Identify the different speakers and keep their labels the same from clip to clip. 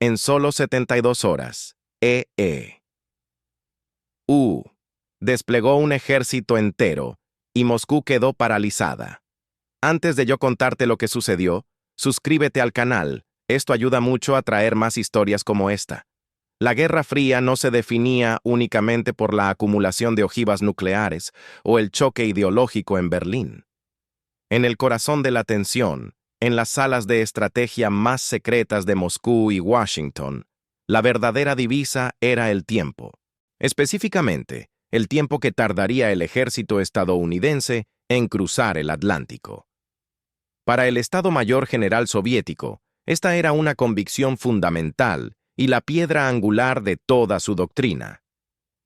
Speaker 1: en solo 72 horas. Desplegó un ejército entero, y Moscú quedó paralizada. Antes de yo contarte lo que sucedió, suscríbete al canal, esto ayuda mucho a traer más historias como esta. La Guerra Fría no se definía únicamente por la acumulación de ojivas nucleares o el choque ideológico en Berlín. En el corazón de la tensión, en las salas de estrategia más secretas de Moscú y Washington, la verdadera divisa era el tiempo. Específicamente, el tiempo que tardaría el ejército estadounidense en cruzar el Atlántico. Para el Estado Mayor General soviético, esta era una convicción fundamental y la piedra angular de toda su doctrina.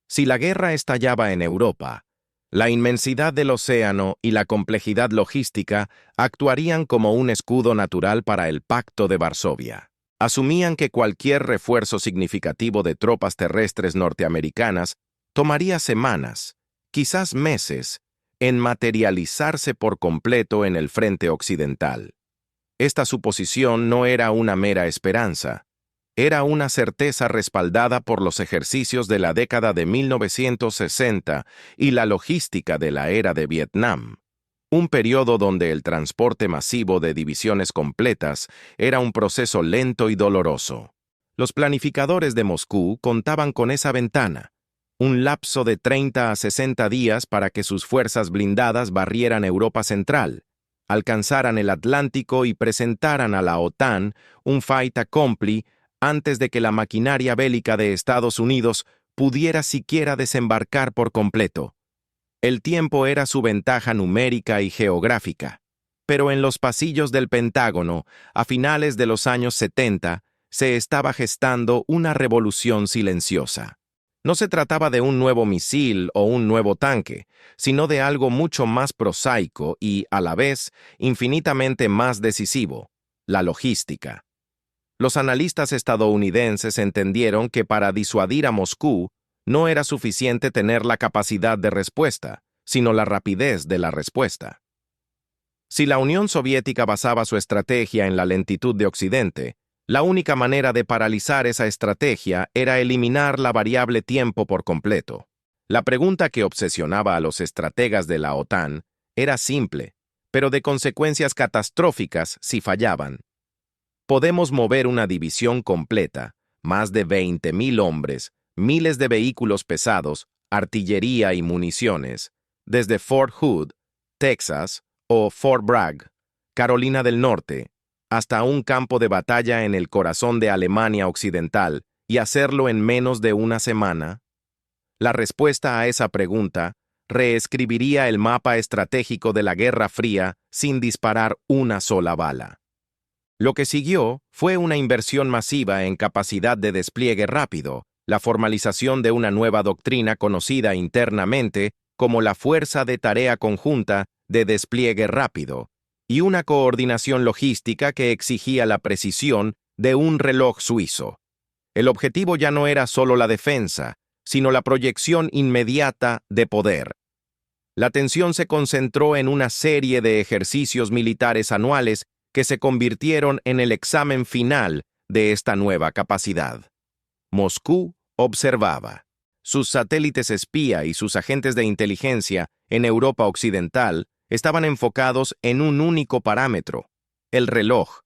Speaker 1: Si la guerra estallaba en Europa, la inmensidad del océano y la complejidad logística actuarían como un escudo natural para el Pacto de Varsovia. Asumían que cualquier refuerzo significativo de tropas terrestres norteamericanas tomaría semanas, quizás meses, en materializarse por completo en el frente occidental. Esta suposición no era una mera esperanza, era una certeza respaldada por los ejercicios de la década de 1960 y la logística de la era de Vietnam, un periodo donde el transporte masivo de divisiones completas era un proceso lento y doloroso. Los planificadores de Moscú contaban con esa ventana, un lapso de 30 a 60 días para que sus fuerzas blindadas barrieran Europa Central, alcanzaran el Atlántico y presentaran a la OTAN un fait accompli antes de que la maquinaria bélica de Estados Unidos pudiera siquiera desembarcar por completo. El tiempo era su ventaja numérica y geográfica, pero en los pasillos del Pentágono, a finales de los años 70, se estaba gestando una revolución silenciosa. No se trataba de un nuevo misil o un nuevo tanque, sino de algo mucho más prosaico y, a la vez, infinitamente más decisivo: la logística. Los analistas estadounidenses entendieron que para disuadir a Moscú no era suficiente tener la capacidad de respuesta, sino la rapidez de la respuesta. Si la Unión Soviética basaba su estrategia en la lentitud de Occidente, la única manera de paralizar esa estrategia era eliminar la variable tiempo por completo. La pregunta que obsesionaba a los estrategas de la OTAN era simple, pero de consecuencias catastróficas si fallaban. Podemos mover una división completa, más de 20.000 hombres, miles de vehículos pesados, artillería y municiones, desde Fort Hood, Texas, o Fort Bragg, Carolina del Norte, hasta un campo de batalla en el corazón de Alemania Occidental, y hacerlo en menos de una semana. La respuesta a esa pregunta reescribiría el mapa estratégico de la Guerra Fría sin disparar una sola bala. Lo que siguió fue una inversión masiva en capacidad de despliegue rápido, la formalización de una nueva doctrina conocida internamente como la Fuerza de Tarea Conjunta de Despliegue Rápido, y una coordinación logística que exigía la precisión de un reloj suizo. El objetivo ya no era solo la defensa, sino la proyección inmediata de poder. La atención se concentró en una serie de ejercicios militares anuales que se convirtieron en el examen final de esta nueva capacidad. Moscú observaba. Sus satélites espía y sus agentes de inteligencia en Europa Occidental estaban enfocados en un único parámetro: el reloj.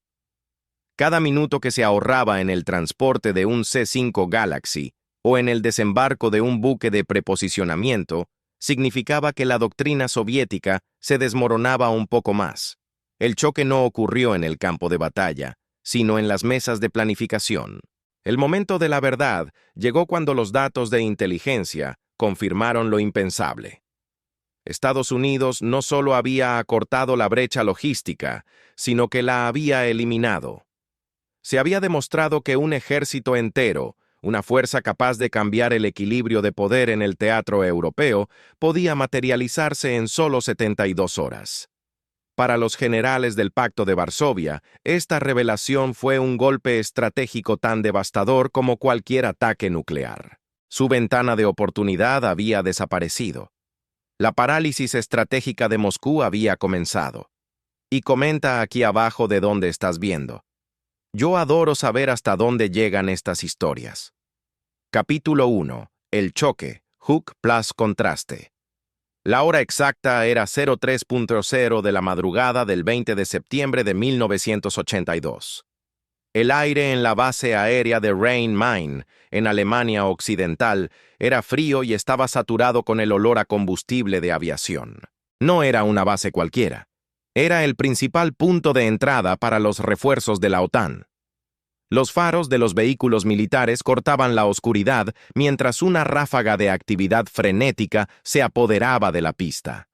Speaker 1: Cada minuto que se ahorraba en el transporte de un C-5 Galaxy o en el desembarco de un buque de preposicionamiento significaba que la doctrina soviética se desmoronaba un poco más. El choque no ocurrió en el campo de batalla, sino en las mesas de planificación. El momento de la verdad llegó cuando los datos de inteligencia confirmaron lo impensable. Estados Unidos no solo había acortado la brecha logística, sino que la había eliminado. Se había demostrado que un ejército entero, una fuerza capaz de cambiar el equilibrio de poder en el teatro europeo, podía materializarse en solo 72 horas. Para los generales del Pacto de Varsovia, esta revelación fue un golpe estratégico tan devastador como cualquier ataque nuclear. Su ventana de oportunidad había desaparecido. La parálisis estratégica de Moscú había comenzado. Y comenta aquí abajo de dónde estás viendo. Yo adoro saber hasta dónde llegan estas historias. Capítulo 1. El choque, Hook plus contraste. La hora exacta era 03:00 de la madrugada del 20 de septiembre de 1982. El aire en la base aérea de Rhein-Main, en Alemania Occidental, era frío y estaba saturado con el olor a combustible de aviación. No era una base cualquiera. Era el principal punto de entrada para los refuerzos de la OTAN. Los faros de los vehículos militares cortaban la oscuridad mientras una ráfaga de actividad frenética se apoderaba de la pista.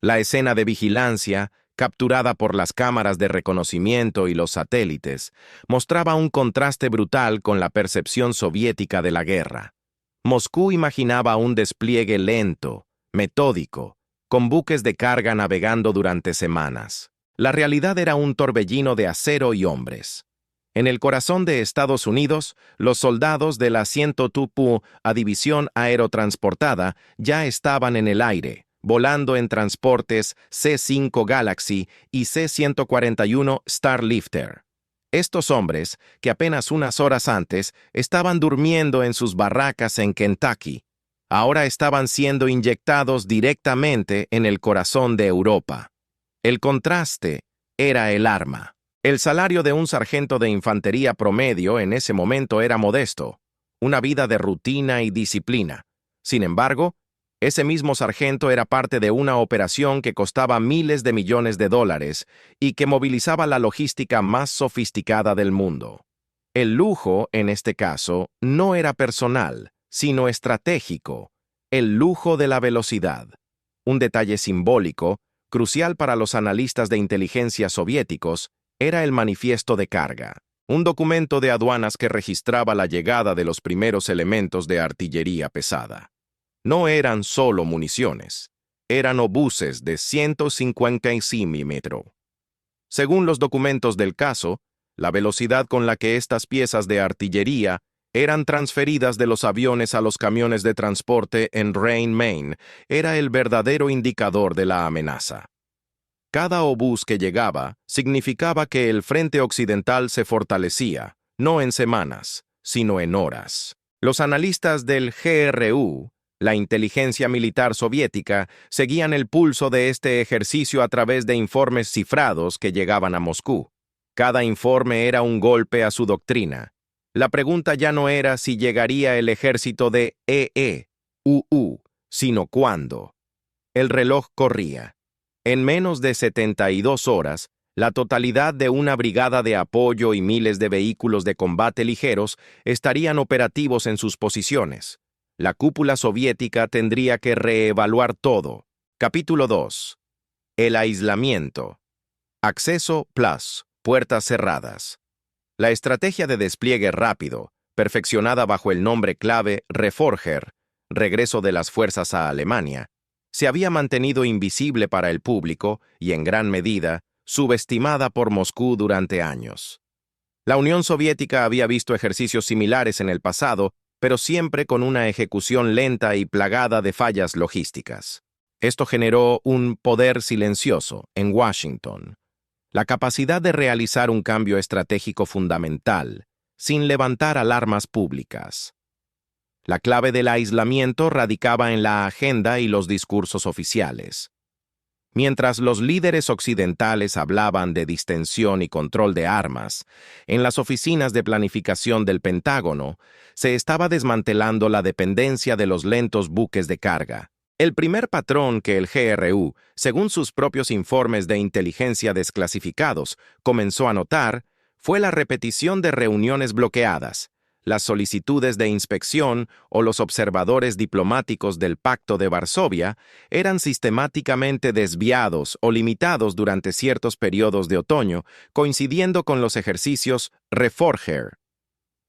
Speaker 1: La escena de vigilancia, capturada por las cámaras de reconocimiento y los satélites, mostraba un contraste brutal con la percepción soviética de la guerra. Moscú imaginaba un despliegue lento, metódico, con buques de carga navegando durante semanas. La realidad era un torbellino de acero y hombres. En el corazón de Estados Unidos, los soldados de la 102 a División Aerotransportada ya estaban en el aire, volando en transportes C-5 Galaxy y C-141 Starlifter. Estos hombres, que apenas unas horas antes estaban durmiendo en sus barracas en Kentucky, ahora estaban siendo inyectados directamente en el corazón de Europa. El contraste era el arma. El salario de un sargento de infantería promedio en ese momento era modesto, una vida de rutina y disciplina. Sin embargo, ese mismo sargento era parte de una operación que costaba miles de millones de dólares y que movilizaba la logística más sofisticada del mundo. El lujo, en este caso, no era personal, sino estratégico, el lujo de la velocidad. Un detalle simbólico, crucial para los analistas de inteligencia soviéticos, era el manifiesto de carga, un documento de aduanas que registraba la llegada de los primeros elementos de artillería pesada. No eran solo municiones, eran obuses de 155 mm. Según los documentos del caso, la velocidad con la que estas piezas de artillería eran transferidas de los aviones a los camiones de transporte en Rhein-Main era el verdadero indicador de la amenaza. Cada obús que llegaba significaba que el frente occidental se fortalecía, no en semanas, sino en horas. Los analistas del GRU, la inteligencia militar soviética, seguían el pulso de este ejercicio a través de informes cifrados que llegaban a Moscú. Cada informe era un golpe a su doctrina. La pregunta ya no era si llegaría el ejército de EE-UU, sino cuándo. El reloj corría. En menos de 72 horas, la totalidad de una brigada de apoyo y miles de vehículos de combate ligeros estarían operativos en sus posiciones. La cúpula soviética tendría que reevaluar todo. Capítulo 2. El aislamiento. Acceso plus, puertas cerradas. La estrategia de despliegue rápido, perfeccionada bajo el nombre clave Reforger, regreso de las fuerzas a Alemania, se había mantenido invisible para el público y, en gran medida, subestimada por Moscú durante años. La Unión Soviética había visto ejercicios similares en el pasado, pero siempre con una ejecución lenta y plagada de fallas logísticas. Esto generó un poder silencioso en Washington, la capacidad de realizar un cambio estratégico fundamental, sin levantar alarmas públicas. La clave del aislamiento radicaba en la agenda y los discursos oficiales. Mientras los líderes occidentales hablaban de distensión y control de armas, en las oficinas de planificación del Pentágono se estaba desmantelando la dependencia de los lentos buques de carga. El primer patrón que el GRU, según sus propios informes de inteligencia desclasificados, comenzó a notar fue la repetición de reuniones bloqueadas, las solicitudes de inspección o los observadores diplomáticos del Pacto de Varsovia eran sistemáticamente desviados o limitados durante ciertos periodos de otoño, coincidiendo con los ejercicios Reforger.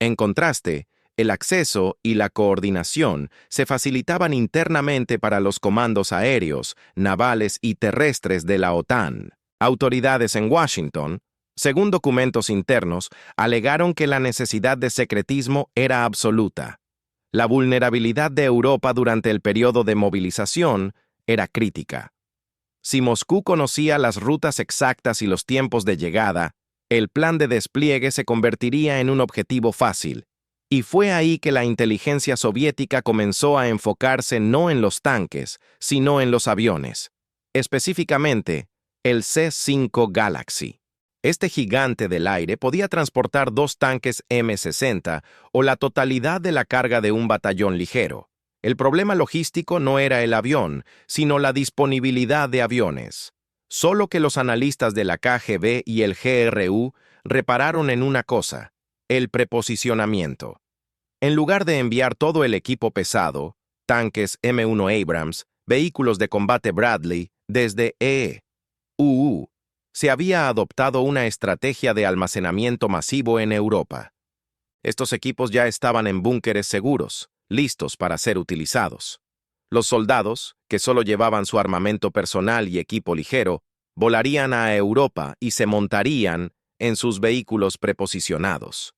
Speaker 1: En contraste, el acceso y la coordinación se facilitaban internamente para los comandos aéreos, navales y terrestres de la OTAN. Autoridades en Washington, según documentos internos, alegaron que la necesidad de secretismo era absoluta. La vulnerabilidad de Europa durante el periodo de movilización era crítica. Si Moscú conocía las rutas exactas y los tiempos de llegada, El plan de despliegue se convertiría en un objetivo fácil, y fue ahí que la inteligencia soviética comenzó a enfocarse no en los tanques, sino en los aviones, específicamente el C-5 Galaxy. Este gigante del aire podía transportar 2 tanques M-60 o la totalidad de la carga de un batallón ligero. El problema logístico no era el avión, sino la disponibilidad de aviones. Solo que los analistas de la KGB y el GRU repararon en una cosa: el preposicionamiento. En lugar de enviar todo el equipo pesado, tanques M1 Abrams, vehículos de combate Bradley, desde EUU, se había adoptado una estrategia de almacenamiento masivo en Europa. Estos equipos ya estaban en búnkeres seguros, listos para ser utilizados. Los soldados, que solo llevaban su armamento personal y equipo ligero, volarían a Europa y se montarían en sus vehículos preposicionados.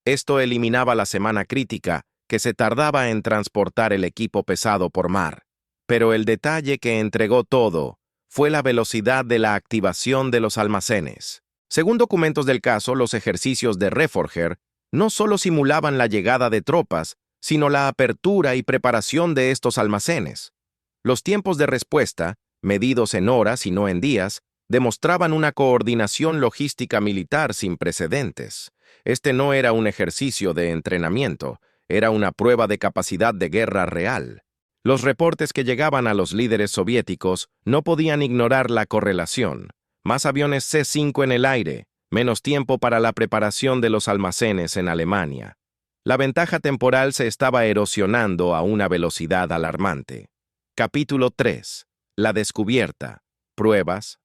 Speaker 1: Esto eliminaba la semana crítica que se tardaba en transportar el equipo pesado por mar. Pero el detalle que entregó todo fue la velocidad de la activación de los almacenes. Según documentos del caso, los ejercicios de Reforger no solo simulaban la llegada de tropas, sino la apertura y preparación de estos almacenes. Los tiempos de respuesta, medidos en horas y no en días, demostraban una coordinación logística militar sin precedentes. Este no era un ejercicio de entrenamiento, era una prueba de capacidad de guerra real. Los reportes que llegaban a los líderes soviéticos no podían ignorar la correlación. Más aviones C-5 en el aire, menos tiempo para la preparación de los almacenes en Alemania. La ventaja temporal se estaba erosionando a una velocidad alarmante. Capítulo 3. La descubierta. Pruebas,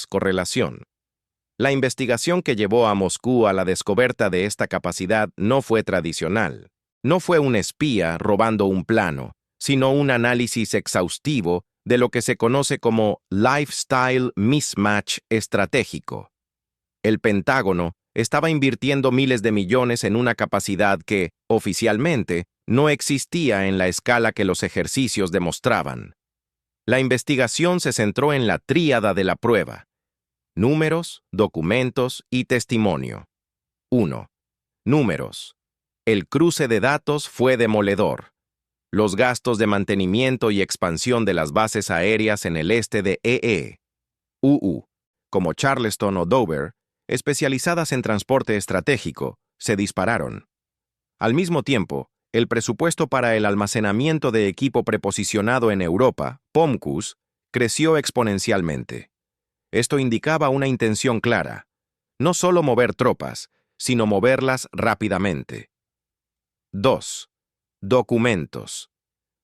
Speaker 1: correlación. La investigación que llevó a Moscú a la descubierta de esta capacidad no fue tradicional. No fue un espía robando un plano, sino un análisis exhaustivo de lo que se conoce como lifestyle mismatch estratégico. El Pentágono estaba invirtiendo miles de millones en una capacidad que, oficialmente, no existía en la escala que los ejercicios demostraban. La investigación se centró en la tríada de la prueba: números, documentos y testimonio. 1. Números. El cruce de datos fue demoledor. Los gastos de mantenimiento y expansión de las bases aéreas en el este de EUU, como Charleston o Dover, especializadas en transporte estratégico, se dispararon. Al mismo tiempo, el presupuesto para el almacenamiento de equipo preposicionado en Europa, POMCUS, creció exponencialmente. Esto indicaba una intención clara: no solo mover tropas, sino moverlas rápidamente. 2. Documentos.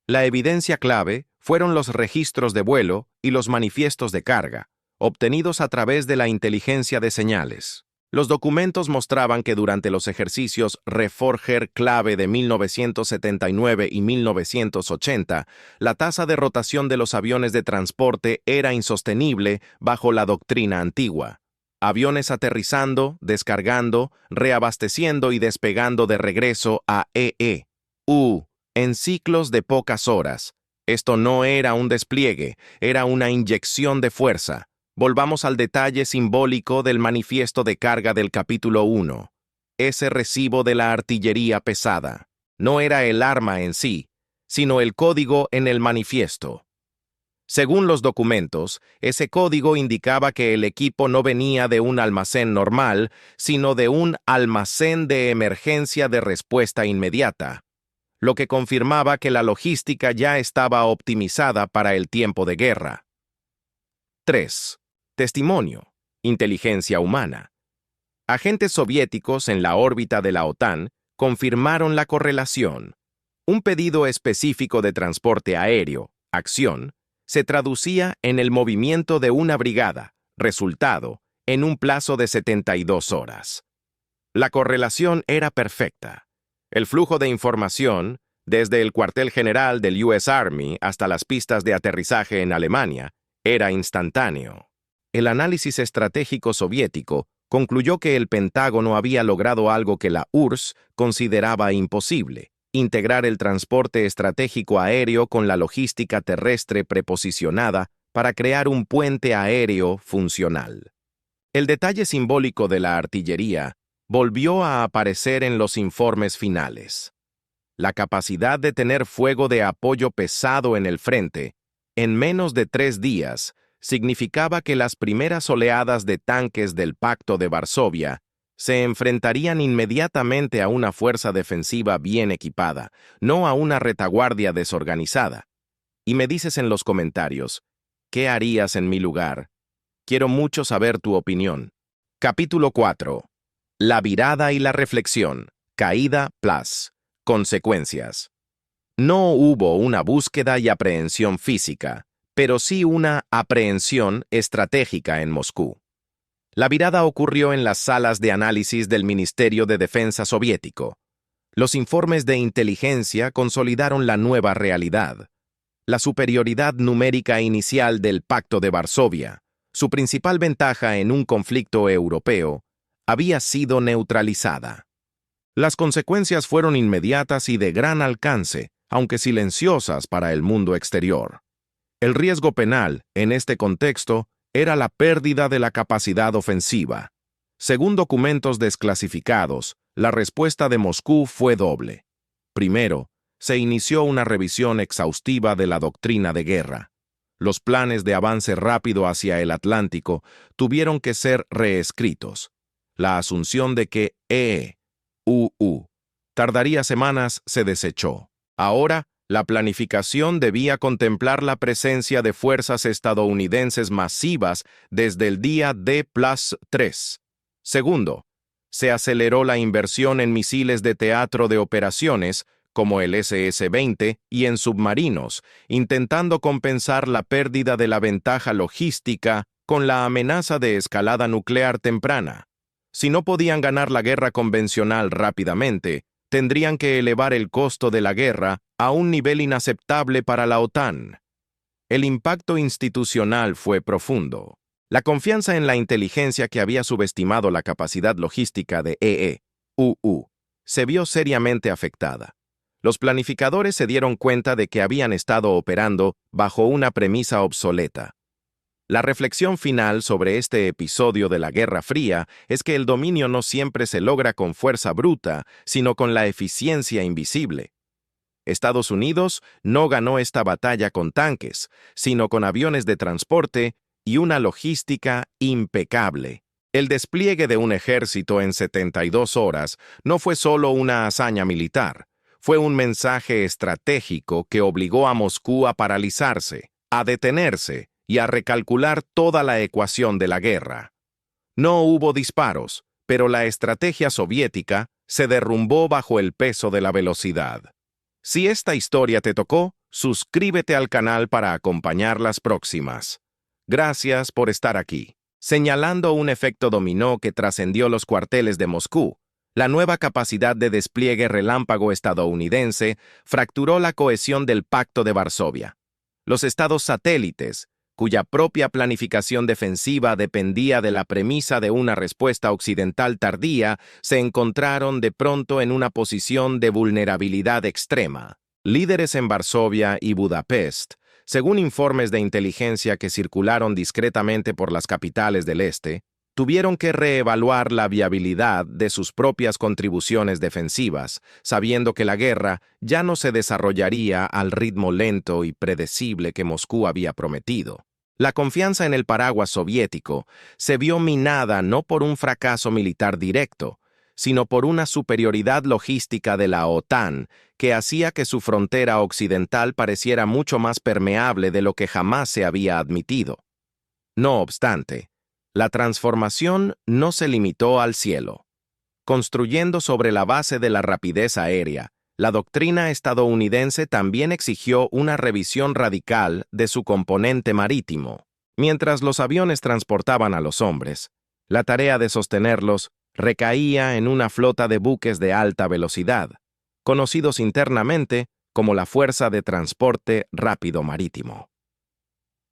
Speaker 1: La evidencia clave fueron los registros de vuelo y los manifiestos de carga, obtenidos a través de la inteligencia de señales. Los documentos mostraban que durante los ejercicios Reforger clave de 1979 y 1980, la tasa de rotación de los aviones de transporte era insostenible bajo la doctrina antigua. Aviones aterrizando, descargando, reabasteciendo y despegando de regreso a EUU en ciclos de pocas horas. Esto no era un despliegue, era una inyección de fuerza. Volvamos al detalle simbólico del manifiesto de carga del capítulo 1. Ese recibo de la artillería pesada. No era el arma en sí, sino el código en el manifiesto. Según los documentos, ese código indicaba que el equipo no venía de un almacén normal, sino de un almacén de emergencia de respuesta inmediata, lo que confirmaba que la logística ya estaba optimizada para el tiempo de guerra. 3. Testimonio. Inteligencia humana. Agentes soviéticos en la órbita de la OTAN confirmaron la correlación. Un pedido específico de transporte aéreo, acción, se traducía en el movimiento de una brigada, resultado, en un plazo de 72 horas. La correlación era perfecta. El flujo de información, desde el cuartel general del US Army hasta las pistas de aterrizaje en Alemania, era instantáneo. El análisis estratégico soviético concluyó que el Pentágono había logrado algo que la URSS consideraba imposible: integrar el transporte estratégico aéreo con la logística terrestre preposicionada para crear un puente aéreo funcional. El detalle simbólico de la artillería volvió a aparecer en los informes finales. La capacidad de tener fuego de apoyo pesado en el frente, en menos de 3 días, significaba que las primeras oleadas de tanques del Pacto de Varsovia se enfrentarían inmediatamente a una fuerza defensiva bien equipada, no a una retaguardia desorganizada. Y me dices en los comentarios, ¿qué harías en mi lugar? Quiero mucho saber tu opinión. Capítulo 4. La virada y la reflexión. Caída plus. Consecuencias. No hubo una búsqueda y aprehensión física, pero sí una aprehensión estratégica en Moscú. La virada ocurrió en las salas de análisis del Ministerio de Defensa soviético. Los informes de inteligencia consolidaron la nueva realidad. La superioridad numérica inicial del Pacto de Varsovia, su principal ventaja en un conflicto europeo, había sido neutralizada. Las consecuencias fueron inmediatas y de gran alcance, aunque silenciosas para el mundo exterior. El riesgo penal, en este contexto, era la pérdida de la capacidad ofensiva. Según documentos desclasificados, la respuesta de Moscú fue doble. Primero, se inició una revisión exhaustiva de la doctrina de guerra. Los planes de avance rápido hacia el Atlántico tuvieron que ser reescritos. La asunción de que tardaría semanas se desechó. Ahora, la planificación debía contemplar la presencia de fuerzas estadounidenses masivas desde el día D+3. Segundo, se aceleró la inversión en misiles de teatro de operaciones, como el SS-20, y en submarinos, intentando compensar la pérdida de la ventaja logística con la amenaza de escalada nuclear temprana. Si no podían ganar la guerra convencional rápidamente, tendrían que elevar el costo de la guerra a un nivel inaceptable para la OTAN. El impacto institucional fue profundo. La confianza en la inteligencia que había subestimado la capacidad logística de se vio seriamente afectada. Los planificadores se dieron cuenta de que habían estado operando bajo una premisa obsoleta. La reflexión final sobre este episodio de la Guerra Fría es que el dominio no siempre se logra con fuerza bruta, sino con la eficiencia invisible. Estados Unidos no ganó esta batalla con tanques, sino con aviones de transporte y una logística impecable. El despliegue de un ejército en 72 horas no fue solo una hazaña militar, fue un mensaje estratégico que obligó a Moscú a paralizarse, a detenerse y a recalcular toda la ecuación de la guerra. No hubo disparos, pero la estrategia soviética se derrumbó bajo el peso de la velocidad. Si esta historia te tocó, suscríbete al canal para acompañar las próximas. Gracias por estar aquí. Señalando un efecto dominó que trascendió los cuarteles de Moscú, la nueva capacidad de despliegue relámpago estadounidense fracturó la cohesión del Pacto de Varsovia. Los estados satélites, cuya propia planificación defensiva dependía de la premisa de una respuesta occidental tardía, se encontraron de pronto en una posición de vulnerabilidad extrema. Líderes en Varsovia y Budapest, según informes de inteligencia que circularon discretamente por las capitales del este, tuvieron que reevaluar la viabilidad de sus propias contribuciones defensivas, sabiendo que la guerra ya no se desarrollaría al ritmo lento y predecible que Moscú había prometido. La confianza en el paraguas soviético se vio minada no por un fracaso militar directo, sino por una superioridad logística de la OTAN que hacía que su frontera occidental pareciera mucho más permeable de lo que jamás se había admitido. No obstante, la transformación no se limitó al cielo. Construyendo sobre la base de la rapidez aérea, la doctrina estadounidense también exigió una revisión radical de su componente marítimo. Mientras los aviones transportaban a los hombres, la tarea de sostenerlos recaía en una flota de buques de alta velocidad, conocidos internamente como la Fuerza de Transporte Rápido Marítimo.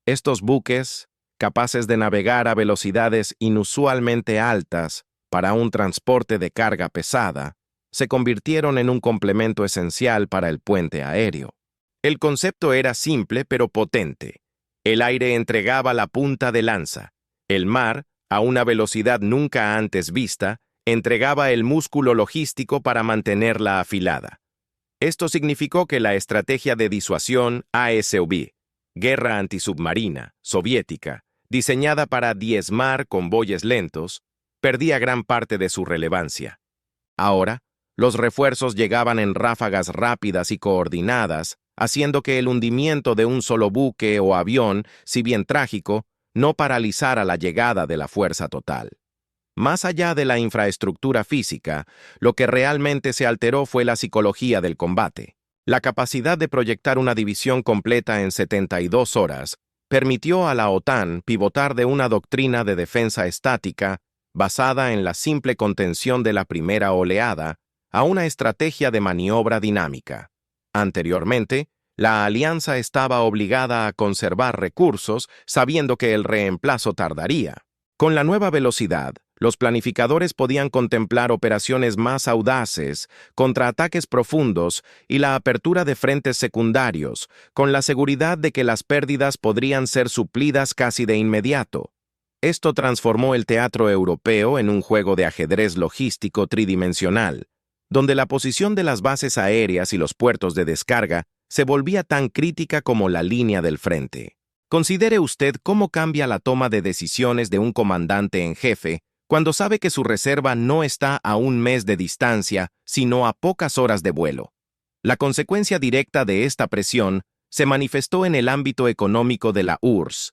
Speaker 1: Estos buques, capaces de navegar a velocidades inusualmente altas para un transporte de carga pesada, se convirtieron en un complemento esencial para el puente aéreo. El concepto era simple pero potente. El aire entregaba la punta de lanza, el mar a una velocidad nunca antes vista, entregaba el músculo logístico para mantenerla afilada. Esto significó que la estrategia de disuasión ASOB, guerra antisubmarina, soviética, diseñada para diezmar convoyes lentos, perdía gran parte de su relevancia. Ahora, los refuerzos llegaban en ráfagas rápidas y coordinadas, haciendo que el hundimiento de un solo buque o avión, si bien trágico, no paralizara la llegada de la fuerza total. Más allá de la infraestructura física, lo que realmente se alteró fue la psicología del combate. La capacidad de proyectar una división completa en 72 horas permitió a la OTAN pivotar de una doctrina de defensa estática basada en la simple contención de la primera oleada a una estrategia de maniobra dinámica. Anteriormente, la alianza estaba obligada a conservar recursos sabiendo que el reemplazo tardaría. Con la nueva velocidad, los planificadores podían contemplar operaciones más audaces, contraataques profundos y la apertura de frentes secundarios, con la seguridad de que las pérdidas podrían ser suplidas casi de inmediato. Esto transformó el teatro europeo en un juego de ajedrez logístico tridimensional, donde la posición de las bases aéreas y los puertos de descarga se volvía tan crítica como la línea del frente. Considere usted cómo cambia la toma de decisiones de un comandante en jefe cuando sabe que su reserva no está a un mes de distancia, sino a pocas horas de vuelo. La consecuencia directa de esta presión se manifestó en el ámbito económico de la URSS.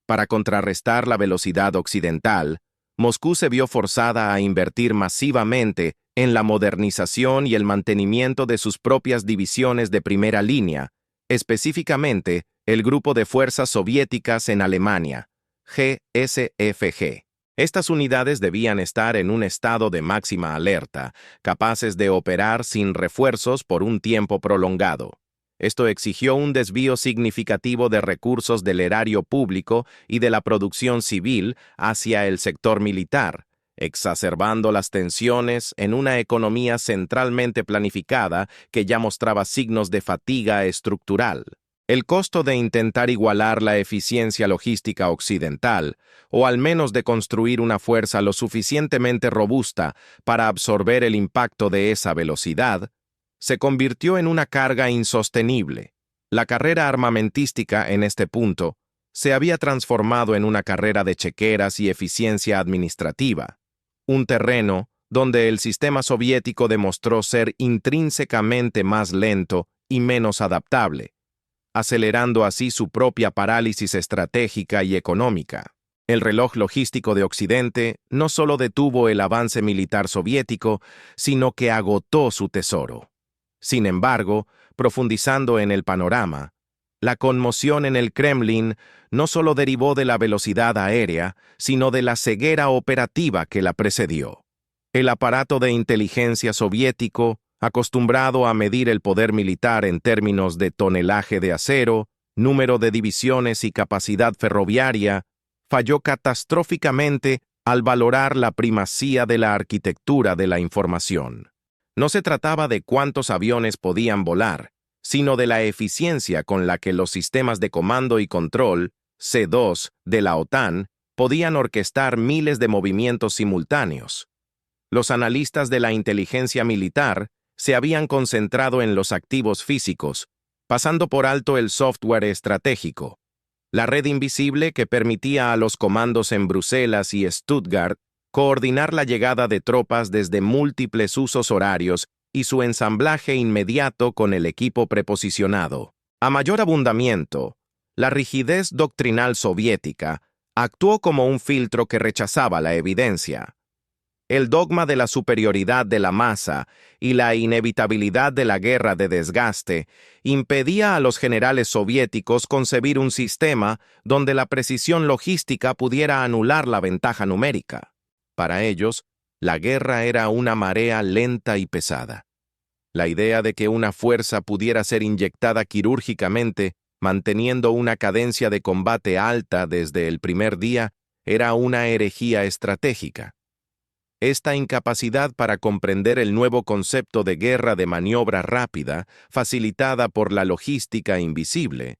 Speaker 1: Para contrarrestar la velocidad occidental, Moscú se vio forzada a invertir masivamente en la modernización y el mantenimiento de sus propias divisiones de primera línea, específicamente el Grupo de Fuerzas Soviéticas en Alemania, GSFG. Estas unidades debían estar en un estado de máxima alerta, capaces de operar sin refuerzos por un tiempo prolongado. Esto exigió un desvío significativo de recursos del erario público y de la producción civil hacia el sector militar, exacerbando las tensiones en una economía centralmente planificada que ya mostraba signos de fatiga estructural. El costo de intentar igualar la eficiencia logística occidental, o al menos de construir una fuerza lo suficientemente robusta para absorber el impacto de esa velocidad, se convirtió en una carga insostenible. La carrera armamentística en este punto se había transformado en una carrera de chequeras y eficiencia administrativa, un terreno donde el sistema soviético demostró ser intrínsecamente más lento y menos adaptable, acelerando así su propia parálisis estratégica y económica. El reloj logístico de Occidente no solo detuvo el avance militar soviético, sino que agotó su tesoro. Sin embargo, profundizando en el panorama, la conmoción en el Kremlin no solo derivó de la velocidad aérea, sino de la ceguera operativa que la precedió. El aparato de inteligencia soviético, acostumbrado a medir el poder militar en términos de tonelaje de acero, número de divisiones y capacidad ferroviaria, falló catastróficamente al valorar la primacía de la arquitectura de la información. No se trataba de cuántos aviones podían volar, sino de la eficiencia con la que los sistemas de comando y control, C2, de la OTAN, podían orquestar miles de movimientos simultáneos. Los analistas de la inteligencia militar se habían concentrado en los activos físicos, pasando por alto el software estratégico. La red invisible que permitía a los comandos en Bruselas y Stuttgart coordinar la llegada de tropas desde múltiples usos horarios y su ensamblaje inmediato con el equipo preposicionado. A mayor abundamiento, la rigidez doctrinal soviética actuó como un filtro que rechazaba la evidencia. El dogma de la superioridad de la masa y la inevitabilidad de la guerra de desgaste impedía a los generales soviéticos concebir un sistema donde la precisión logística pudiera anular la ventaja numérica. Para ellos, la guerra era una marea lenta y pesada. La idea de que una fuerza pudiera ser inyectada quirúrgicamente, manteniendo una cadencia de combate alta desde el primer día, era una herejía estratégica. Esta incapacidad para comprender el nuevo concepto de guerra de maniobra rápida, facilitada por la logística invisible,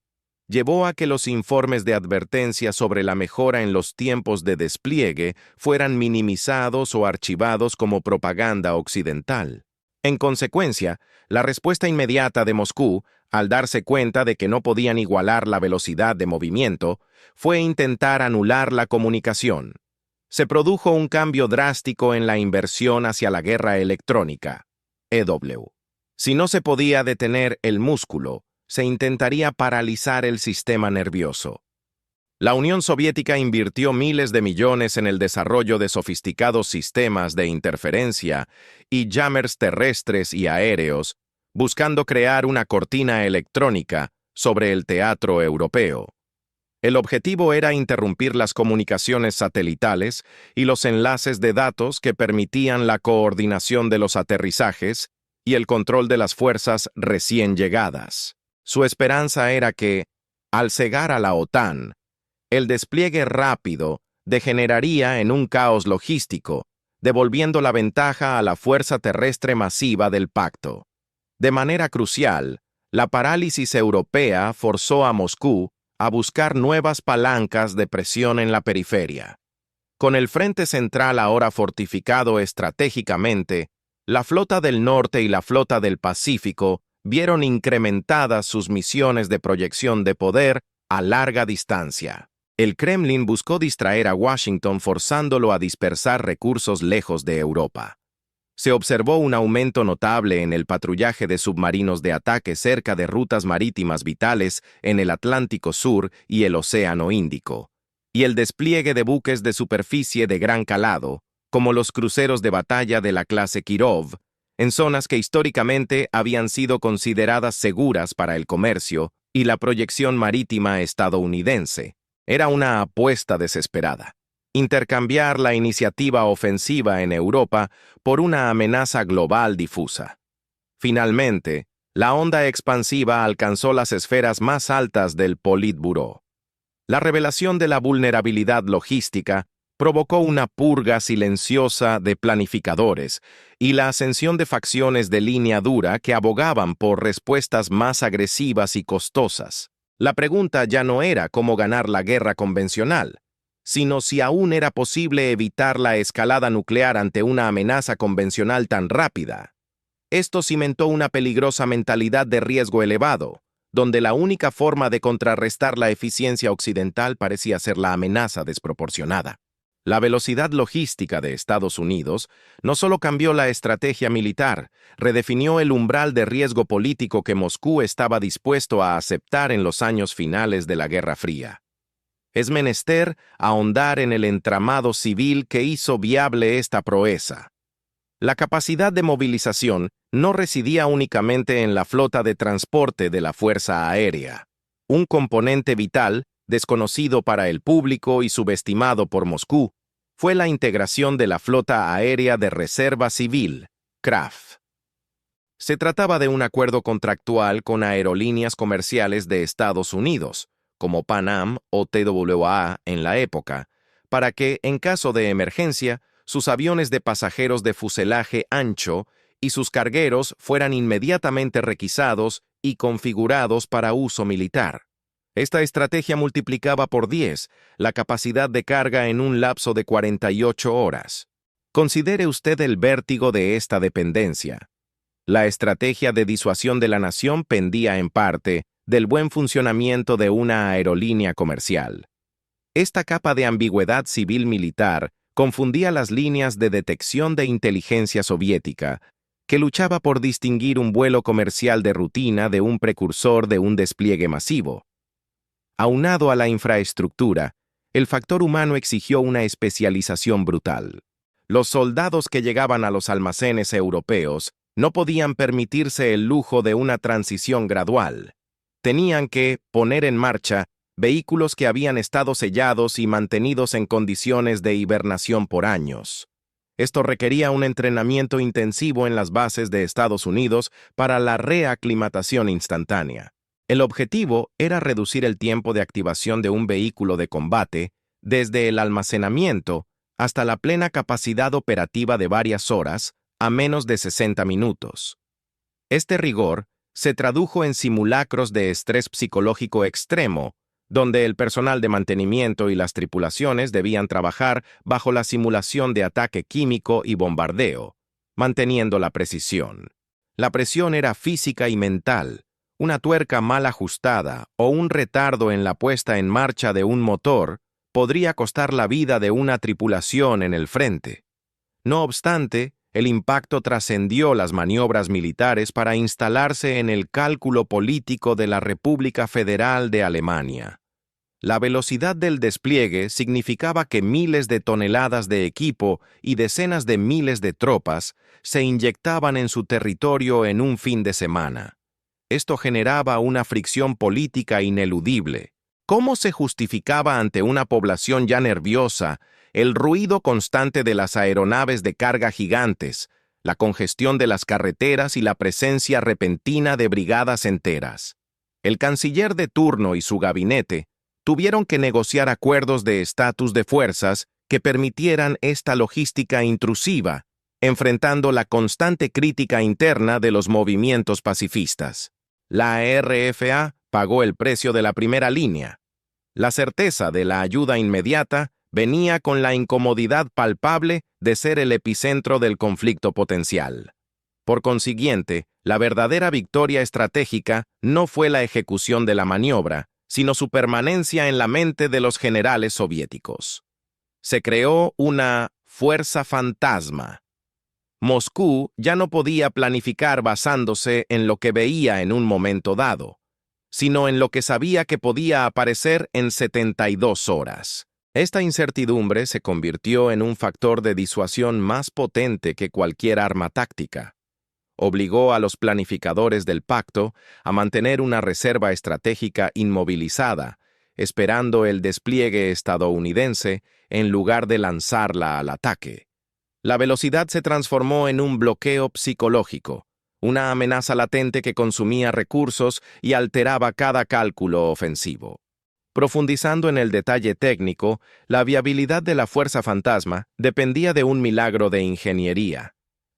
Speaker 1: llevó a que los informes de advertencia sobre la mejora en los tiempos de despliegue fueran minimizados o archivados como propaganda occidental. En consecuencia, la respuesta inmediata de Moscú, al darse cuenta de que no podían igualar la velocidad de movimiento, fue intentar anular la comunicación. Se produjo un cambio drástico en la inversión hacia la guerra electrónica, EW. Si no se podía detener el músculo, se intentaría paralizar el sistema nervioso. La Unión Soviética invirtió miles de millones en el desarrollo de sofisticados sistemas de interferencia y jammers terrestres y aéreos, buscando crear una cortina electrónica sobre el teatro europeo. El objetivo era interrumpir las comunicaciones satelitales y los enlaces de datos que permitían la coordinación de los aterrizajes y el control de las fuerzas recién llegadas. Su esperanza era que, al cegar a la OTAN, el despliegue rápido degeneraría en un caos logístico, devolviendo la ventaja a la fuerza terrestre masiva del pacto. De manera crucial, la parálisis europea forzó a Moscú a buscar nuevas palancas de presión en la periferia. Con el frente central ahora fortificado estratégicamente, la flota del norte y la flota del Pacífico vieron incrementadas sus misiones de proyección de poder a larga distancia. El Kremlin buscó distraer a Washington forzándolo a dispersar recursos lejos de Europa. Se observó un aumento notable en el patrullaje de submarinos de ataque cerca de rutas marítimas vitales en el Atlántico Sur y el Océano Índico, y el despliegue de buques de superficie de gran calado, como los cruceros de batalla de la clase Kirov, en zonas que históricamente habían sido consideradas seguras para el comercio y la proyección marítima estadounidense. Era una apuesta desesperada. Intercambiar la iniciativa ofensiva en Europa por una amenaza global difusa. Finalmente, la onda expansiva alcanzó las esferas más altas del Politburó. La revelación de la vulnerabilidad logística provocó una purga silenciosa de planificadores y la ascensión de facciones de línea dura que abogaban por respuestas más agresivas y costosas. La pregunta ya no era cómo ganar la guerra convencional, sino si aún era posible evitar la escalada nuclear ante una amenaza convencional tan rápida. Esto cimentó una peligrosa mentalidad de riesgo elevado, donde la única forma de contrarrestar la eficiencia occidental parecía ser la amenaza desproporcionada. La velocidad logística de Estados Unidos no solo cambió la estrategia militar, redefinió el umbral de riesgo político que Moscú estaba dispuesto a aceptar en los años finales de la Guerra Fría. Es menester ahondar en el entramado civil que hizo viable esta proeza. La capacidad de movilización no residía únicamente en la flota de transporte de la Fuerza Aérea. Un componente vital, desconocido para el público y subestimado por Moscú, fue la integración de la Flota Aérea de Reserva Civil, CRAF. Se trataba de un acuerdo contractual con aerolíneas comerciales de Estados Unidos, como Pan Am o TWA en la época, para que, en caso de emergencia, sus aviones de pasajeros de fuselaje ancho y sus cargueros fueran inmediatamente requisados y configurados para uso militar. Esta estrategia multiplicaba por 10 la capacidad de carga en un lapso de 48 horas. Considere usted el vértigo de esta dependencia. La estrategia de disuasión de la nación pendía en parte del buen funcionamiento de una aerolínea comercial. Esta capa de ambigüedad civil-militar confundía las líneas de detección de inteligencia soviética, que luchaba por distinguir un vuelo comercial de rutina de un precursor de un despliegue masivo. Aunado a la infraestructura, el factor humano exigió una especialización brutal. Los soldados que llegaban a los almacenes europeos no podían permitirse el lujo de una transición gradual. Tenían que poner en marcha vehículos que habían estado sellados y mantenidos en condiciones de hibernación por años. Esto requería un entrenamiento intensivo en las bases de Estados Unidos para la reaclimatación instantánea. El objetivo era reducir el tiempo de activación de un vehículo de combate desde el almacenamiento hasta la plena capacidad operativa de varias horas a menos de 60 minutos. Este rigor se tradujo en simulacros de estrés psicológico extremo, donde el personal de mantenimiento y las tripulaciones debían trabajar bajo la simulación de ataque químico y bombardeo, manteniendo la precisión. La presión era física y mental. Una tuerca mal ajustada o un retardo en la puesta en marcha de un motor podría costar la vida de una tripulación en el frente. No obstante, el impacto trascendió las maniobras militares para instalarse en el cálculo político de la República Federal de Alemania. La velocidad del despliegue significaba que miles de toneladas de equipo y decenas de miles de tropas se inyectaban en su territorio en un fin de semana. Esto generaba una fricción política ineludible. ¿Cómo se justificaba ante una población ya nerviosa el ruido constante de las aeronaves de carga gigantes, la congestión de las carreteras y la presencia repentina de brigadas enteras? El canciller de turno y su gabinete tuvieron que negociar acuerdos de estatus de fuerzas que permitieran esta logística intrusiva, enfrentando la constante crítica interna de los movimientos pacifistas. La RFA pagó el precio de la primera línea. La certeza de la ayuda inmediata venía con la incomodidad palpable de ser el epicentro del conflicto potencial. Por consiguiente, la verdadera victoria estratégica no fue la ejecución de la maniobra, sino su permanencia en la mente de los generales soviéticos. Se creó una fuerza fantasma. Moscú ya no podía planificar basándose en lo que veía en un momento dado, sino en lo que sabía que podía aparecer en 72 horas. Esta incertidumbre se convirtió en un factor de disuasión más potente que cualquier arma táctica. Obligó a los planificadores del pacto a mantener una reserva estratégica inmovilizada, esperando el despliegue estadounidense en lugar de lanzarla al ataque. La velocidad se transformó en un bloqueo psicológico, una amenaza latente que consumía recursos y alteraba cada cálculo ofensivo. Profundizando en el detalle técnico, la viabilidad de la fuerza fantasma dependía de un milagro de ingeniería: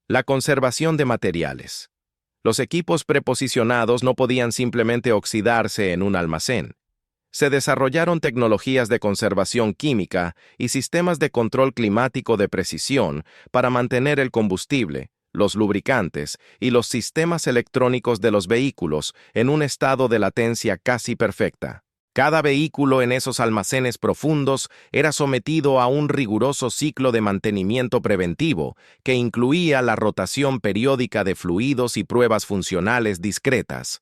Speaker 1: la conservación de materiales. Los equipos preposicionados no podían simplemente oxidarse en un almacén. Se desarrollaron tecnologías de conservación química y sistemas de control climático de precisión para mantener el combustible, los lubricantes y los sistemas electrónicos de los vehículos en un estado de latencia casi perfecta. Cada vehículo en esos almacenes profundos era sometido a un riguroso ciclo de mantenimiento preventivo que incluía la rotación periódica de fluidos y pruebas funcionales discretas.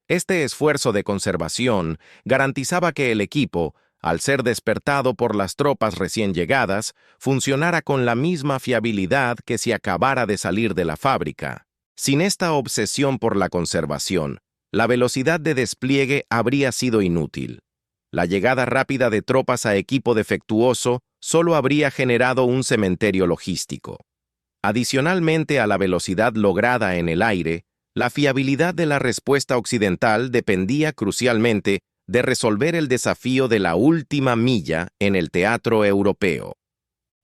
Speaker 1: Este esfuerzo de conservación garantizaba que el equipo, al ser despertado por las tropas recién llegadas, funcionara con la misma fiabilidad que si acabara de salir de la fábrica. Sin esta obsesión por la conservación, la velocidad de despliegue habría sido inútil. La llegada rápida de tropas a equipo defectuoso solo habría generado un cementerio logístico. Adicionalmente a la velocidad lograda en el aire, la fiabilidad de la respuesta occidental dependía crucialmente de resolver el desafío de la última milla en el teatro europeo.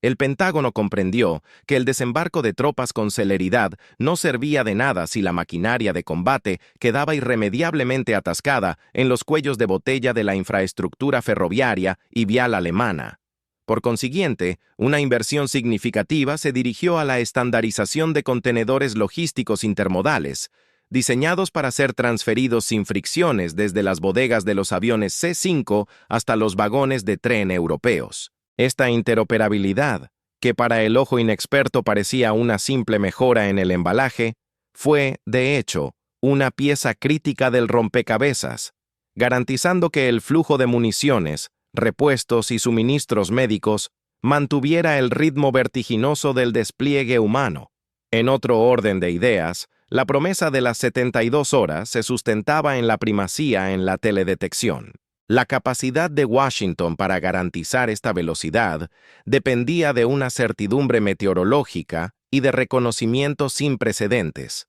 Speaker 1: El Pentágono comprendió que el desembarco de tropas con celeridad no servía de nada si la maquinaria de combate quedaba irremediablemente atascada en los cuellos de botella de la infraestructura ferroviaria y vial alemana. Por consiguiente, una inversión significativa se dirigió a la estandarización de contenedores logísticos intermodales, diseñados para ser transferidos sin fricciones desde las bodegas de los aviones C-5 hasta los vagones de tren europeos. Esta interoperabilidad, que para el ojo inexperto parecía una simple mejora en el embalaje, fue, de hecho, una pieza crítica del rompecabezas, garantizando que el flujo de municiones, repuestos y suministros médicos mantuviera el ritmo vertiginoso del despliegue humano. En otro orden de ideas, la promesa de las 72 horas se sustentaba en la primacía en la teledetección. La capacidad de Washington para garantizar esta velocidad dependía de una certidumbre meteorológica y de reconocimiento sin precedentes.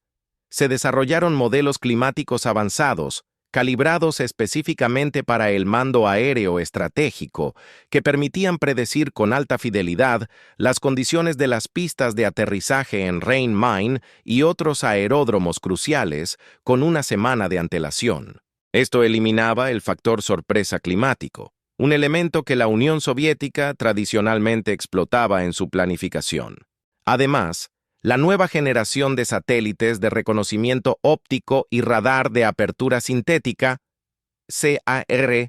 Speaker 1: Se desarrollaron modelos climáticos avanzados calibrados específicamente para el mando aéreo estratégico, que permitían predecir con alta fidelidad las condiciones de las pistas de aterrizaje en Rhein-Main y otros aeródromos cruciales con una semana de antelación. Esto eliminaba el factor sorpresa climático, un elemento que la Unión Soviética tradicionalmente explotaba en su planificación. Además, la nueva generación de satélites de reconocimiento óptico y radar de apertura sintética, CAR,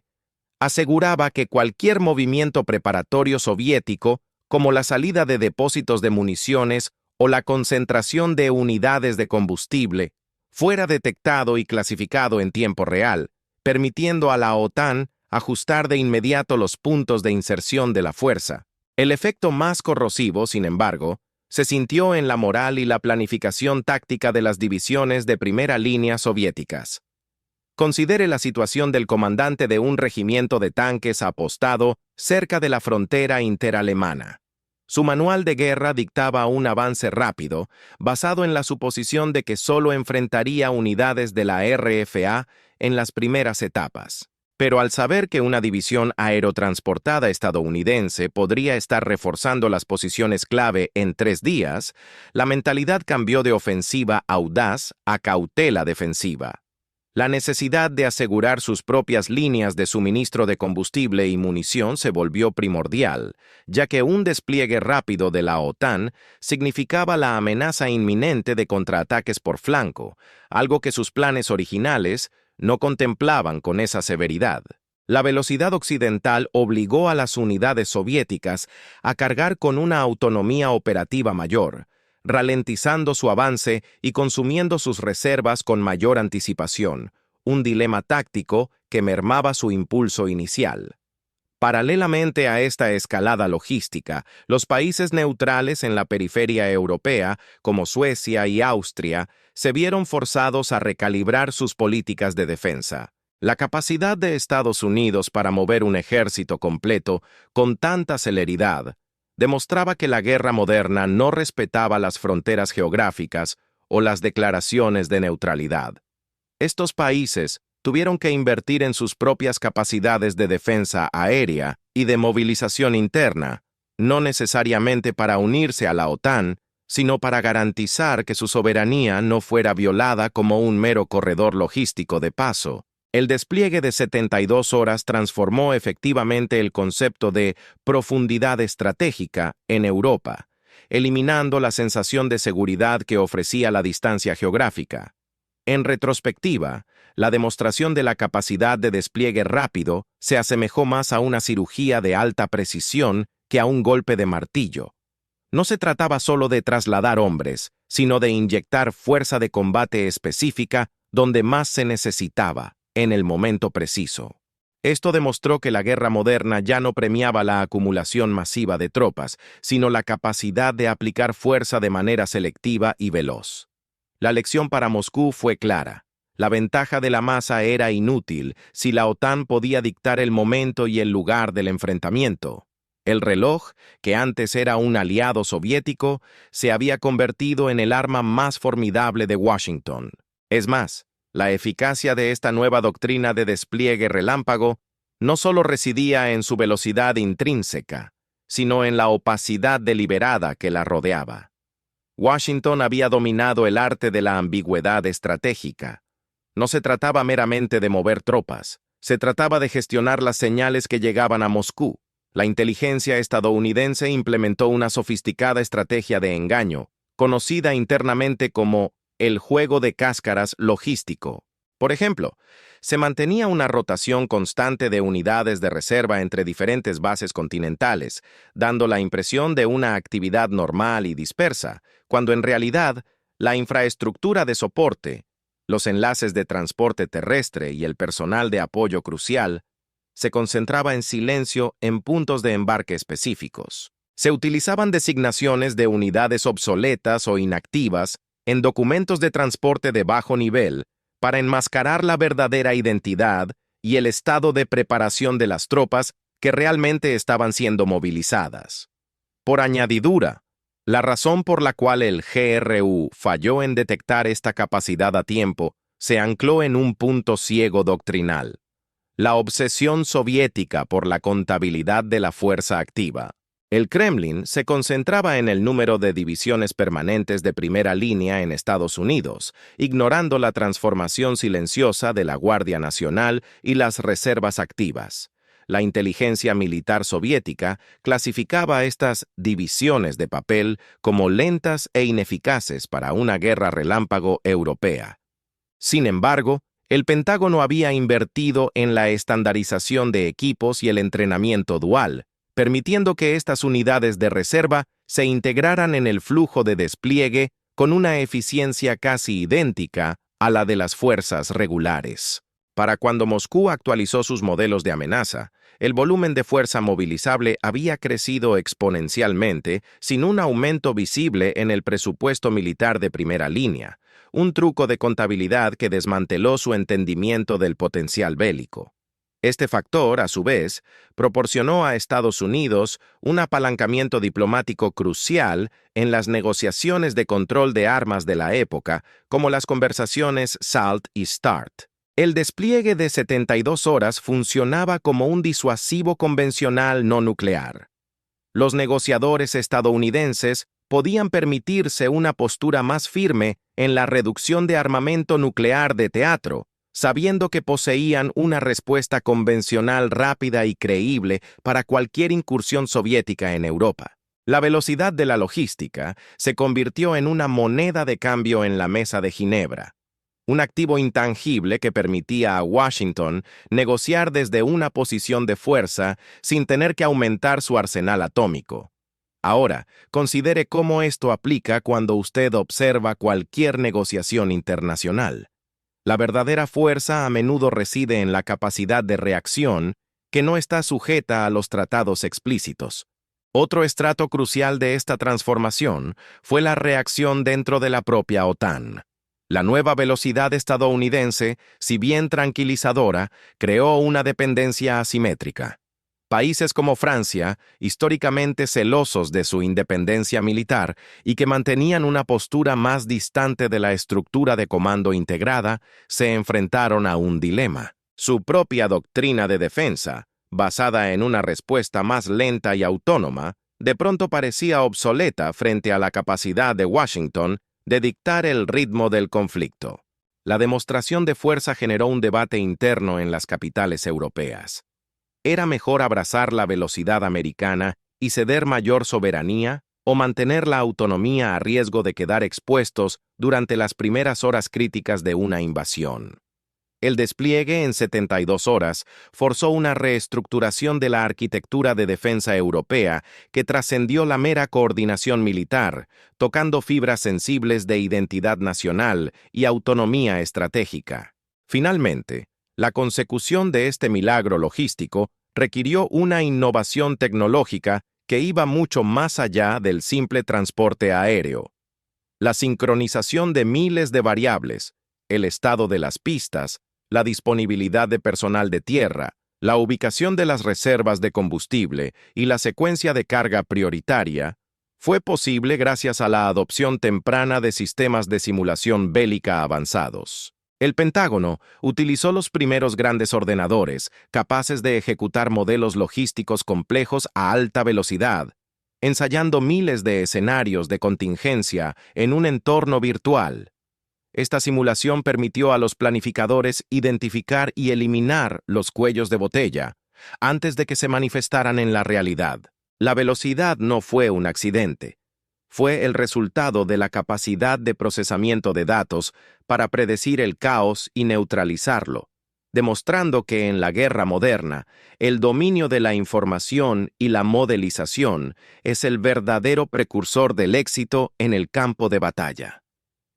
Speaker 1: aseguraba que cualquier movimiento preparatorio soviético, como la salida de depósitos de municiones o la concentración de unidades de combustible, fuera detectado y clasificado en tiempo real, permitiendo a la OTAN ajustar de inmediato los puntos de inserción de la fuerza. El efecto más corrosivo, sin embargo, se sintió en la moral y la planificación táctica de las divisiones de primera línea soviéticas. Considere la situación del comandante de un regimiento de tanques apostado cerca de la frontera interalemana. Su manual de guerra dictaba un avance rápido, basado en la suposición de que solo enfrentaría unidades de la RFA en las primeras etapas. Pero al saber que una división aerotransportada estadounidense podría estar reforzando las posiciones clave en 3 días, la mentalidad cambió de ofensiva audaz a cautela defensiva. La necesidad de asegurar sus propias líneas de suministro de combustible y munición se volvió primordial, ya que un despliegue rápido de la OTAN significaba la amenaza inminente de contraataques por flanco, algo que sus planes originales no contemplaban con esa severidad. La velocidad occidental obligó a las unidades soviéticas a cargar con una autonomía operativa mayor, ralentizando su avance y consumiendo sus reservas con mayor anticipación, un dilema táctico que mermaba su impulso inicial. Paralelamente a esta escalada logística, los países neutrales en la periferia europea, como Suecia y Austria, se vieron forzados a recalibrar sus políticas de defensa. La capacidad de Estados Unidos para mover un ejército completo con tanta celeridad demostraba que la guerra moderna no respetaba las fronteras geográficas o las declaraciones de neutralidad. Estos países tuvieron que invertir en sus propias capacidades de defensa aérea y de movilización interna, no necesariamente para unirse a la OTAN, sino para garantizar que su soberanía no fuera violada como un mero corredor logístico de paso. El despliegue de 72 horas transformó efectivamente el concepto de profundidad estratégica en Europa, eliminando la sensación de seguridad que ofrecía la distancia geográfica. En retrospectiva, la demostración de la capacidad de despliegue rápido se asemejó más a una cirugía de alta precisión que a un golpe de martillo. No se trataba solo de trasladar hombres, sino de inyectar fuerza de combate específica donde más se necesitaba, en el momento preciso. Esto demostró que la guerra moderna ya no premiaba la acumulación masiva de tropas, sino la capacidad de aplicar fuerza de manera selectiva y veloz. La lección para Moscú fue clara. La ventaja de la masa era inútil si la OTAN podía dictar el momento y el lugar del enfrentamiento. El reloj, que antes era un aliado soviético, se había convertido en el arma más formidable de Washington. Es más, la eficacia de esta nueva doctrina de despliegue relámpago no solo residía en su velocidad intrínseca, sino en la opacidad deliberada que la rodeaba. Washington había dominado el arte de la ambigüedad estratégica. No se trataba meramente de mover tropas, se trataba de gestionar las señales que llegaban a Moscú. La inteligencia estadounidense implementó una sofisticada estrategia de engaño, conocida internamente como el juego de cáscaras logístico. Por ejemplo, se mantenía una rotación constante de unidades de reserva entre diferentes bases continentales, dando la impresión de una actividad normal y dispersa, cuando en realidad la infraestructura de soporte, los enlaces de transporte terrestre y el personal de apoyo crucial se concentraba en silencio en puntos de embarque específicos. Se utilizaban designaciones de unidades obsoletas o inactivas en documentos de transporte de bajo nivel para enmascarar la verdadera identidad y el estado de preparación de las tropas que realmente estaban siendo movilizadas. Por añadidura, la razón por la cual el GRU falló en detectar esta capacidad a tiempo se ancló en un punto ciego doctrinal: la obsesión soviética por la contabilidad de la fuerza activa. El Kremlin se concentraba en el número de divisiones permanentes de primera línea en Estados Unidos, ignorando la transformación silenciosa de la Guardia Nacional y las reservas activas. La inteligencia militar soviética clasificaba estas divisiones de papel como lentas e ineficaces para una guerra relámpago europea. Sin embargo, el Pentágono había invertido en la estandarización de equipos y el entrenamiento dual, permitiendo que estas unidades de reserva se integraran en el flujo de despliegue con una eficiencia casi idéntica a la de las fuerzas regulares. Para cuando Moscú actualizó sus modelos de amenaza, el volumen de fuerza movilizable había crecido exponencialmente sin un aumento visible en el presupuesto militar de primera línea, un truco de contabilidad que desmanteló su entendimiento del potencial bélico. Este factor, a su vez, proporcionó a Estados Unidos un apalancamiento diplomático crucial en las negociaciones de control de armas de la época, como las conversaciones SALT y START. El despliegue de 72 horas funcionaba como un disuasivo convencional no nuclear. Los negociadores estadounidenses podían permitirse una postura más firme en la reducción de armamento nuclear de teatro, sabiendo que poseían una respuesta convencional rápida y creíble para cualquier incursión soviética en Europa. La velocidad de la logística se convirtió en una moneda de cambio en la mesa de Ginebra, un activo intangible que permitía a Washington negociar desde una posición de fuerza sin tener que aumentar su arsenal atómico. Ahora, considere cómo esto aplica cuando usted observa cualquier negociación internacional. La verdadera fuerza a menudo reside en la capacidad de reacción que no está sujeta a los tratados explícitos. Otro estrato crucial de esta transformación fue la reacción dentro de la propia OTAN. La nueva velocidad estadounidense, si bien tranquilizadora, creó una dependencia asimétrica. Países como Francia, históricamente celosos de su independencia militar y que mantenían una postura más distante de la estructura de comando integrada, se enfrentaron a un dilema. Su propia doctrina de defensa, basada en una respuesta más lenta y autónoma, de pronto parecía obsoleta frente a la capacidad de Washington de dictar el ritmo del conflicto. La demostración de fuerza generó un debate interno en las capitales europeas. ¿Era mejor abrazar la velocidad americana y ceder mayor soberanía, o mantener la autonomía a riesgo de quedar expuestos durante las primeras horas críticas de una invasión? El despliegue en 72 horas forzó una reestructuración de la arquitectura de defensa europea que trascendió la mera coordinación militar, tocando fibras sensibles de identidad nacional y autonomía estratégica. Finalmente, la consecución de este milagro logístico requirió una innovación tecnológica que iba mucho más allá del simple transporte aéreo. La sincronización de miles de variables, el estado de las pistas, la disponibilidad de personal de tierra, la ubicación de las reservas de combustible y la secuencia de carga prioritaria, fue posible gracias a la adopción temprana de sistemas de simulación bélica avanzados. El Pentágono utilizó los primeros grandes ordenadores capaces de ejecutar modelos logísticos complejos a alta velocidad, ensayando miles de escenarios de contingencia en un entorno virtual. Esta simulación permitió a los planificadores identificar y eliminar los cuellos de botella antes de que se manifestaran en la realidad. La velocidad no fue un accidente. Fue el resultado de la capacidad de procesamiento de datos para predecir el caos y neutralizarlo, demostrando que en la guerra moderna, el dominio de la información y la modelización es el verdadero precursor del éxito en el campo de batalla.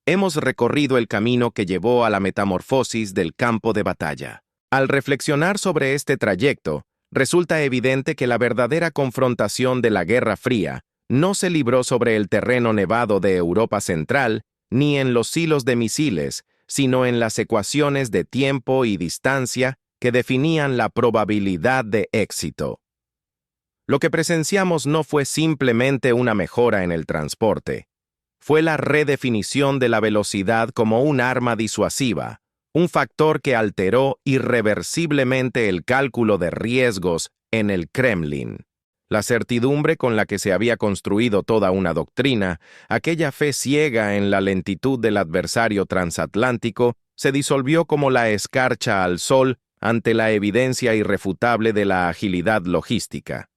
Speaker 1: Hemos recorrido el camino que llevó a la metamorfosis del campo de batalla. Al reflexionar sobre este trayecto, resulta evidente que la verdadera confrontación de la Guerra Fría no se libró sobre el terreno nevado de Europa Central, ni en los silos de misiles, sino en las ecuaciones de tiempo y distancia que definían la probabilidad de éxito. Lo que presenciamos no fue simplemente una mejora en el transporte. Fue la redefinición de la velocidad como un arma disuasiva, un factor que alteró irreversiblemente el cálculo de riesgos en el Kremlin. La certidumbre con la que se había construido toda una doctrina, aquella fe ciega en la lentitud del adversario transatlántico, se disolvió como la escarcha al sol ante la evidencia irrefutable de la agilidad logística.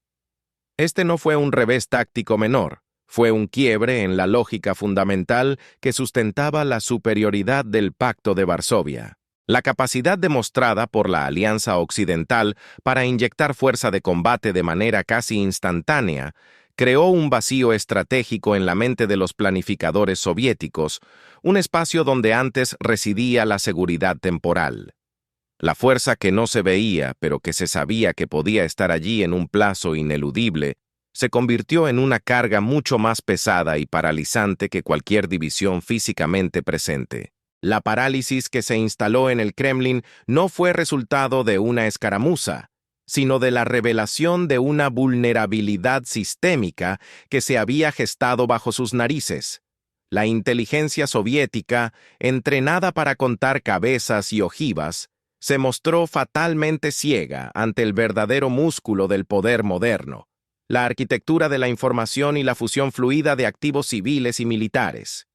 Speaker 1: Este no fue un revés táctico menor, fue un quiebre en la lógica fundamental que sustentaba la superioridad del Pacto de Varsovia. La capacidad demostrada por la Alianza Occidental para inyectar fuerza de combate de manera casi instantánea creó un vacío estratégico en la mente de los planificadores soviéticos, un espacio donde antes residía la seguridad temporal. La fuerza que no se veía, pero que se sabía que podía estar allí en un plazo ineludible, se convirtió en una carga mucho más pesada y paralizante que cualquier división físicamente presente. La parálisis que se instaló en el Kremlin no fue resultado de una escaramuza, sino de la revelación de una vulnerabilidad sistémica que se había gestado bajo sus narices. La inteligencia soviética, entrenada para contar cabezas y ojivas, se mostró fatalmente ciega ante el verdadero músculo del poder moderno, la arquitectura de la información y la fusión fluida de activos civiles y militares.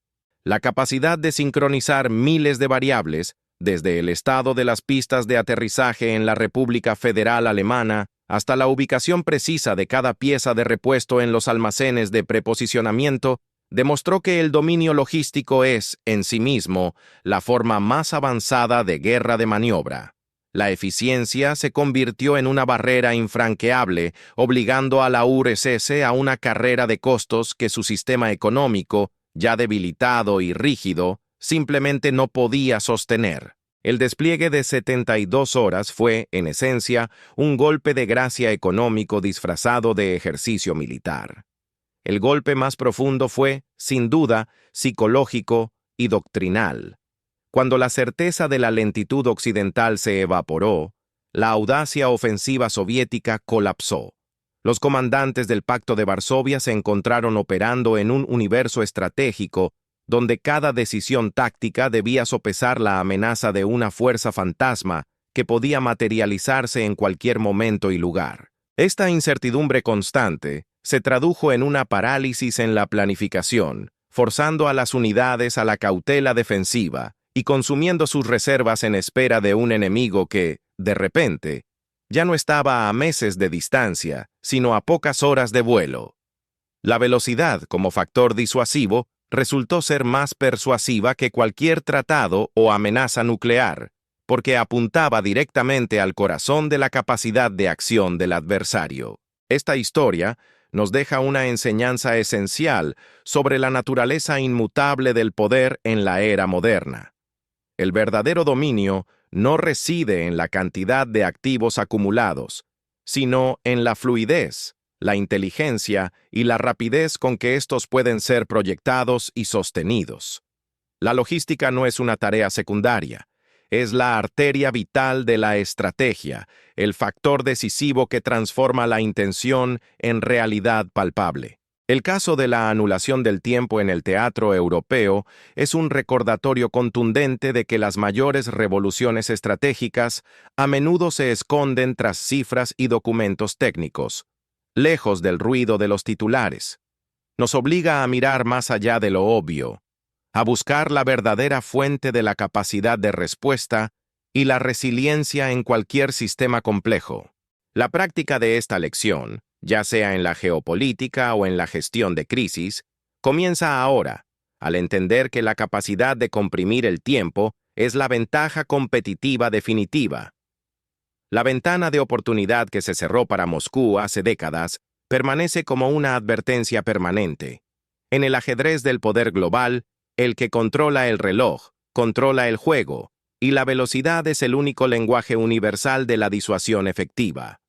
Speaker 1: La capacidad de sincronizar miles de variables, desde el estado de las pistas de aterrizaje en la República Federal Alemana hasta la ubicación precisa de cada pieza de repuesto en los almacenes de preposicionamiento, demostró que el dominio logístico es, en sí mismo, la forma más avanzada de guerra de maniobra. La eficiencia se convirtió en una barrera infranqueable, obligando a la URSS a una carrera de costos que su sistema económico, ya debilitado y rígido, simplemente no podía sostener. El despliegue de 72 horas fue, en esencia, un golpe de gracia económico disfrazado de ejercicio militar. El golpe más profundo fue, sin duda, psicológico y doctrinal. Cuando la certeza de la lentitud occidental se evaporó, la audacia ofensiva soviética colapsó. Los comandantes del Pacto de Varsovia se encontraron operando en un universo estratégico donde cada decisión táctica debía sopesar la amenaza de una fuerza fantasma que podía materializarse en cualquier momento y lugar. Esta incertidumbre constante se tradujo en una parálisis en la planificación, forzando a las unidades a la cautela defensiva y consumiendo sus reservas en espera de un enemigo que, de repente, ya no estaba a meses de distancia, sino a pocas horas de vuelo. La velocidad, como factor disuasivo, resultó ser más persuasiva que cualquier tratado o amenaza nuclear, porque apuntaba directamente al corazón de la capacidad de acción del adversario. Esta historia nos deja una enseñanza esencial sobre la naturaleza inmutable del poder en la era moderna. El verdadero dominio no reside en la cantidad de activos acumulados, sino en la fluidez, la inteligencia y la rapidez con que estos pueden ser proyectados y sostenidos. La logística no es una tarea secundaria, es la arteria vital de la estrategia, el factor decisivo que transforma la intención en realidad palpable. El caso de la anulación del tiempo en el teatro europeo es un recordatorio contundente de que las mayores revoluciones estratégicas a menudo se esconden tras cifras y documentos técnicos, lejos del ruido de los titulares. Nos obliga a mirar más allá de lo obvio, a buscar la verdadera fuente de la capacidad de respuesta y la resiliencia en cualquier sistema complejo. La práctica de esta lección, ya sea en la geopolítica o en la gestión de crisis, comienza ahora, al entender que la capacidad de comprimir el tiempo es la ventaja competitiva definitiva. La ventana de oportunidad que se cerró para Moscú hace décadas permanece como una advertencia permanente. En el ajedrez del poder global, el que controla el reloj, controla el juego, y la velocidad es el único lenguaje universal de la disuasión efectiva.